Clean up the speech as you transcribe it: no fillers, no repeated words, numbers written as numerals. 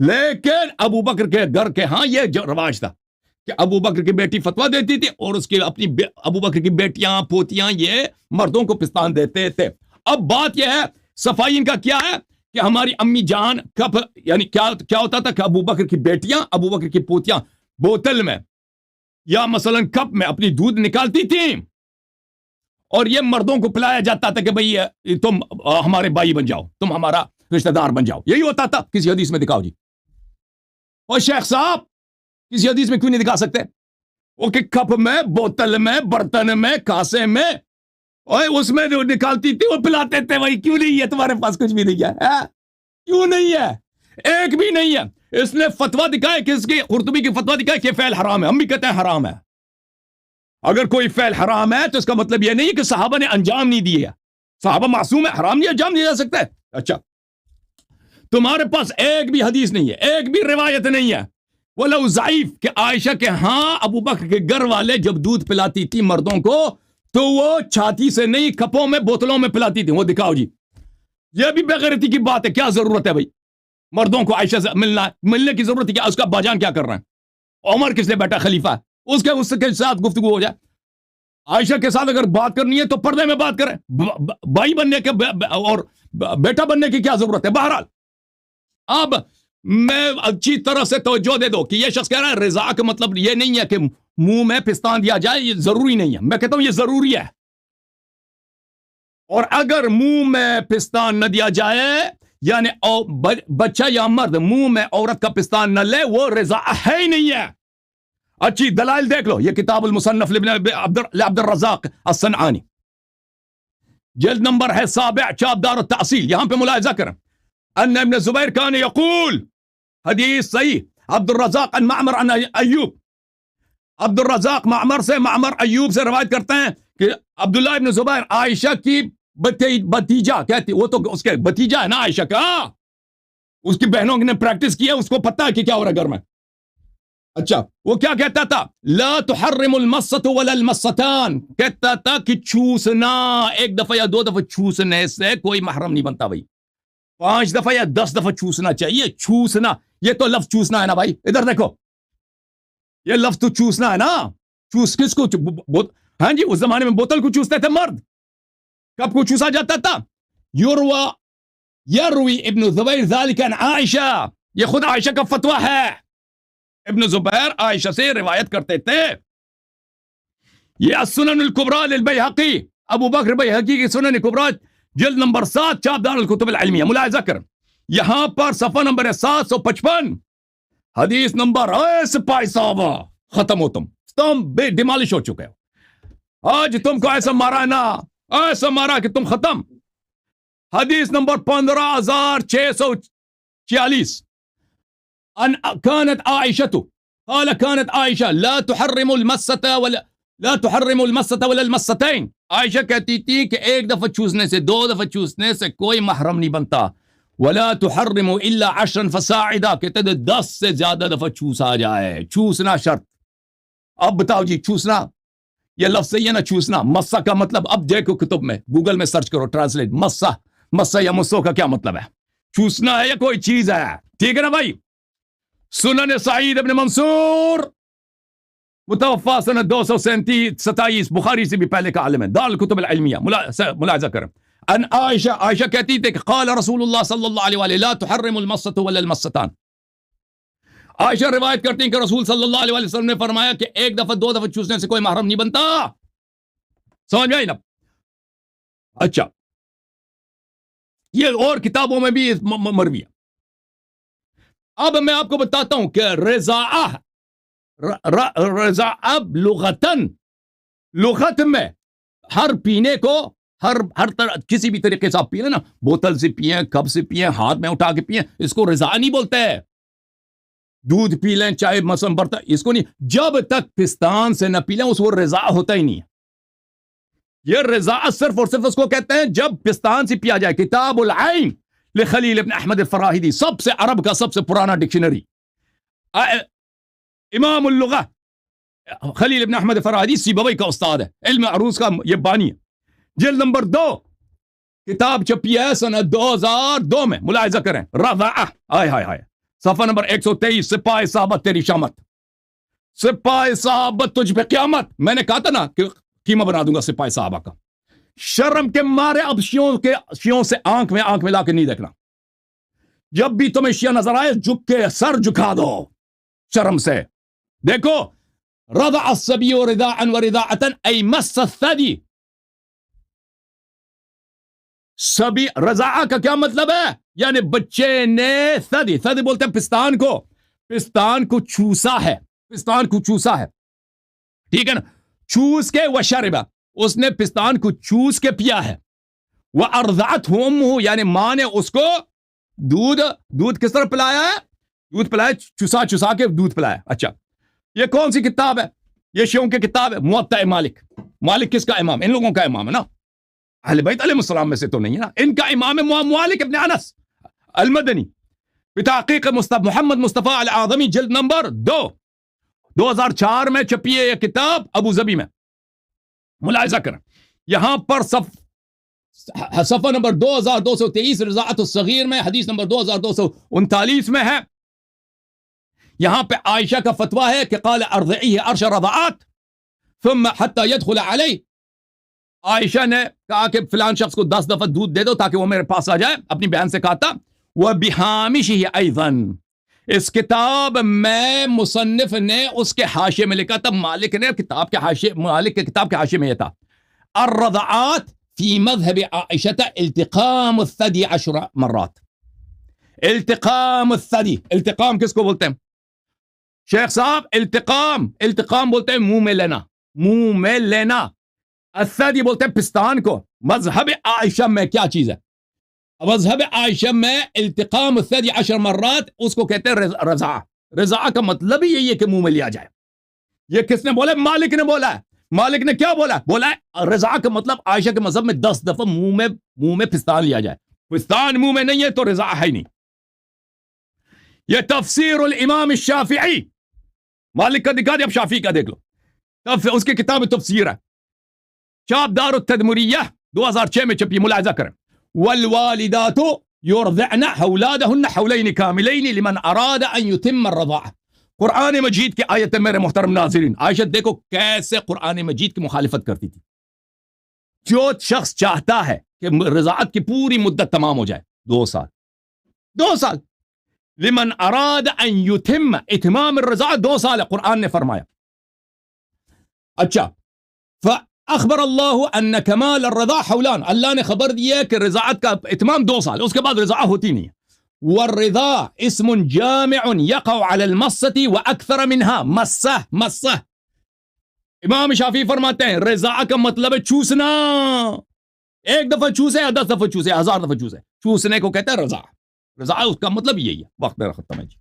لیکن ابو بکر کے گھر کے ہاں یہ رواج تھا کہ ابو بکر کی بیٹی فتوا دیتی تھی اور اس کی اپنی ابو بکر کی بیٹیاں پوتیاں یہ مردوں کو پستان دیتے تھے. اب بات یہ ہے صفائی ان کا کیا ہے کہ ہماری امی جان کب یعنی کیا ہوتا تھا کہ ابو بکر کی بیٹیاں ابو بکر کی پوتیاں بوتل میں یا مثلا کپ میں اپنی دودھ نکالتی تھیں اور یہ مردوں کو پلایا جاتا تھا کہ بھئی تم ہمارے بھائی بن جاؤ, تم ہمارا رشتہ دار بن جاؤ. یہی ہوتا تھا. کسی حدیث میں دکھاؤ جی. اور شیخ صاحب کسی حدیث میں کیوں نہیں دکھا سکتے وہ کہ کپ میں بوتل میں برتن میں کاسے میں اس میں جو نکالتی تھی وہ پلاتے تھے. وہی کیوں نہیں ہے تمہارے پاس کچھ بھی نہیں ہے؟ کیوں نہیں ہے؟ ایک بھی نہیں ہے. اس نے فتوا دکھایا کہ اس کی قرطبی کی فتوا دکھایا کہ فعل حرام ہے. ہم بھی کہتے ہیں حرام ہے. اگر کوئی فعل حرام ہے تو اس کا مطلب یہ نہیں کہ صحابہ نے انجام نہیں دیے. صحابہ معصوم ہے, حرام نہیں انجام دیا جا سکتا ہے. اچھا تمہارے پاس ایک بھی حدیث نہیں ہے, ایک بھی روایت نہیں ہے وَلَوْ ضعیف کہ عائشہ کے ہاں ابو بکر کے گھر والے جب دودھ پلاتی تھی مردوں کو تو وہ چھاتی سے نہیں کپوں میں بوتلوں میں پلاتی تھی. وہ دکھاؤ جی. یہ بھی بغیرتی کی بات ہے. کیا ضرورت ہے بھائی مردوں کو عائشہ سے ملنے کی ضرورت ہے؟ کیا اس کا باجان کیا کر رہے ہیں؟ عمر کس لیے بیٹا خلیفہ ہے, اس کے ساتھ گفتگو ہو جائے. عائشہ کے ساتھ اگر بات کرنی ہے تو پردے میں بات کریں. بھائی بننے کے اور بیٹا بننے کی کیا ضرورت ہے؟ بہرحال اب میں اچھی طرح سے توجہ دے دو کہ یہ شخص کہہ رہا ہے رضا کا مطلب یہ نہیں ہے کہ منہ میں پستان دیا جائے. یہ ضروری نہیں ہے. میں کہتا ہوں یہ ضروری ہے. اور اگر منہ میں پستان نہ دیا جائے یعنی بچہ یا مرد منہ میں عورت کا پستان نہ لے وہ رضا ہے ہی نہیں ہے. اچھی دلائل دیکھ لو. یہ کتاب المصنف لعبد الرزاق الصنعانی جلد نمبر ہے 7 چاپ دار التأصیل. یہاں پہ ملاحظہ کریں ان ابن زبیر کان یقول حدیث صحیح عبد الرزاق ان معمر عن ایوب. عبد الرزاق معمر ایوب سے روایت کرتے ہیں کہ عبداللہ ابن زبیر عائشہ کی بتیجا کہتی, وہ تو اس کے بتیجا ہے نا عائشہ کا, اس کی بہنوں نے پریکٹس کی ہے, اس کو پتہ ہے کہ کیا ہو رہا ہے گھر میں. اچھا وہ کیا کہتا تھا؟ لا تحرم المست ولا المستان. کہتا تھا کہ چوسنا ایک دفعہ یا 2 دفعہ چوسنے سے کوئی محرم نہیں بنتا بھائی. 5 دفعہ یا 10 دفعہ چوسنا چاہیے. چوسنا یہ تو لفظ چوسنا ہے نا بھائی. ادھر دیکھو یہ لفظ تو چوسنا ہے نا. چوس کس کو؟ ہاں جی اس زمانے میں بوتل کو چوستے تھے مرد. کب کو چوسا جاتا تھا؟ یروی ابن زبیر ذالک عن عائشہ. یہ خود عائشہ کا فتویٰ ہے. ابن زبیر عائشہ سے روایت کرتے تھے. یہ السنن الکبریٰ للبیہقی, ابو بکر بیہقی کی سنن کبریٰ جلد نمبر 7 چاپ دار الکتب العلمیہ. ملاحظہ کر یہاں پر صفحہ نمبر ہے 755 حدیث نمبر. سپاہی صاحب ختم ہو تم بے ڈیمالش ہو چکے ہو. آج تم کو ایسا مارا نا, ایسا مارا کہ تم ختم. حدیث نمبر 15646 ان كانت عائشة قال كانت عائشة لا تحرم المسة ولا المستين. عائشہ کہتی تھی کہ ایک دفعہ چوسنے سے 2 دفعہ چوسنے سے کوئی محرم نہیں بنتا. ولا تحرم الا 10 فصاعدا, کہتے تھے 10 سے زیادہ دفعہ چوسا جائے. چوسنا شرط. اب بتاؤ جی چوسنا یہ لفظ صحیح ہے نا؟ چوسنا مسا کا مطلب اب دیکھو کتب میں گوگل میں سرچ کرو ٹرانسلیٹ مسا یا مسو کا کیا مطلب ہے. چوسنا ہے یا کوئی چیز ہے. ٹھیک ہے نا بھائی. سنن سعید ابن منصور متوفا سنہ 227 بخاری سے بھی پہلے کا عالم ہے. دار الکتب العلمیہ. ملاحظہ کریں ان عائشہ کہتی تھی کہ قال رسول اللہ صلی اللہ علیہ وآلہ لا تحرم المسة ولا المستان. عائشہ روایت کرتی ہیں کہ رسول صلی اللہ علیہ وسلم نے فرمایا کہ ایک دفعہ 2 دفعہ چوسنے سے کوئی محرم نہیں بنتا. سمجھ میں آئی نا؟ اچھا یہ اور کتابوں میں بھی مروی ہے. اب میں آپ کو بتاتا ہوں کہ رضاء لغت میں ہر پینے کو ہر طرح کسی بھی طریقے سے آپ پیے نا, بوتل سے پیئیں, کپ سے پیئیں, ہاتھ میں اٹھا کے پیئیں, اس کو رضاء نہیں بولتے. دودھ پی لیں چاہے مثلا برتن, اس کو نہیں. جب تک پستان سے نہ پی لیں اس کو رضاء ہوتا ہی نہیں ہے. یہ رضاء صرف اور صرف اس کو کہتے ہیں جب پستان سے پیا جائے. کتاب العین لخلیل ابن احمد الفراہیدی, سب سے عرب کا سب سے پرانا ڈکشنری. امام اللغہ خلیل ابن احمد الفراہیدی سیبوی کا استاد ہے, علم عروض کا یہ بانی ہے. جلد نمبر 2 کتاب چھپی ہے سنہ 2002 میں. ملاحظہ کریں رضاء. ہائے صفحہ نمبر 123. سپاہ صحابت تیری شامت، سپاہ صحابت تجھ پہ قیامت. میں نے کہا تھا نا کہ قیمہ بنا دوں گا سپاہ صحابہ کا. شرم کے مارے اب شیعوں سے آنکھ میں لا کے نہیں دیکھنا. جب بھی تمہیں شیعہ نظر آئے جھک کے سر جھکا دو شرم سے. دیکھو رضع الصبی رضاعا ورضاعتا ای مس الثدی. سبی رضاع کا کیا مطلب ہے؟ یعنی بچے نے ثدی بولتے ہیں پستان کو چوسا ہے، پستان کو چوسا ہے، ٹھیک ہے نا. چوس کے وشربا، اس نے پستان کو چوس کے پیا ہے. وارضعته امه، یعنی ماں نے اس کو دودھ کس طرح پلایا ہے؟ دودھ پلایا، چسا کے دودھ پلایا. اچھا یہ کون سی کتاب ہے؟ یہ شیعوں کی کتاب ہے موطأ مالک. مالک کس کا امام؟ ان لوگوں کا امام ہے نا، اہل بیت علیہ السلام میں سے تو نہیں ہے نا. ان کا امام ہے مالک ابن انس المدنی بتحقیق محمد مصطفیٰ العظمی، جلد نمبر 2004 میں چھپی ہے یہ کتاب ابو ظبی میں. ملاحظہ کریں یہاں پر صفحہ نمبر 2223 رضاعت الصغیر میں، حدیث نمبر 2239 میں ہے. یہاں پہ عائشہ کا فتویٰ ہے کہ قال ارضعیہ عرش رضاعات ثم حتی يدخل علی. عائشہ نے کہا کہ فلان شخص کو 10 دفعہ دودھ دے دو تاکہ وہ میرے پاس آ جائے. اپنی بہن سے کہا تھا. وبہامشہ ایضا، اس کتاب میں مصنف نے اس کے حاشیے میں لکھا تھا، مالک کے کتاب کے حاشیے میں یہ تھا الرضعات فی مذہب عائشہ التقام الثدی 10 مرات. التقام الثدی، التقام کس کو بولتے ہیں شیخ صاحب؟ التقام بولتے ہیں منہ میں لینا. الثدی بولتے ہیں پستان کو. مذہب عائشہ میں کیا چیز ہے؟ مذہب عائشہ میں التقام الثدی 10 مرات اس کو کہتے ہیں رضاع. رضاع کا مطلب ہی یہی ہے کہ منہ میں لیا جائے. یہ کس نے بولا؟ مالک نے بولا ہے. مالک نے کیا بولا ہے رضاع کا مطلب عائشہ کے مذہب میں 10 دفعہ منہ میں پستان لیا جائے. پستان منہ میں نہیں ہے تو رضاع ہے ہی نہیں. یہ تفسیر الامام الشافعی، مالک کا دکھا دیا، اب شافعی کا دیکھ لو. اس کی کتاب تفسیر ہے، چاپ دار التدمریہ 2006 میں چھپی. ملاحظہ کریں والوالدات يرضعن اولادهن حولين كاملين لمن اراد ان يتم الرضاعه. قرآن مجید کی آیت ہے میرے محترم ناظرین. عائشہ دیکھو کیسے قرآن مجید کی مخالفت کرتی تھی. جو شخص چاہتا ہے کہ رضاعت کی پوری مدت تمام ہو جائے 2 سال لمن اراد ان يتم، اتمام الرضاعت 2 سال ہے قرآن نے فرمایا. اچھا فاخبر اللہ ان کمال الرضاع حولان، اللہ نے خبر دی ہے کہ رضاعت کا اتمام 2 سال، اس کے بعد رضاع ہوتی نہیں ہے. والرضاع اسم جامع يقع على المصة واكثر منها. مسہ امام شافعی فرماتے ہیں رضاع کا مطلب ہے چوسنا. 1 دفعہ چوسے یا 10 دفعہ چوسے، 1000 دفعہ چوسے، چوسنے کو کہتے ہیں رضاع. رضاع اس کا مطلب یہی ہے. وقت میرا ختم ہے جی.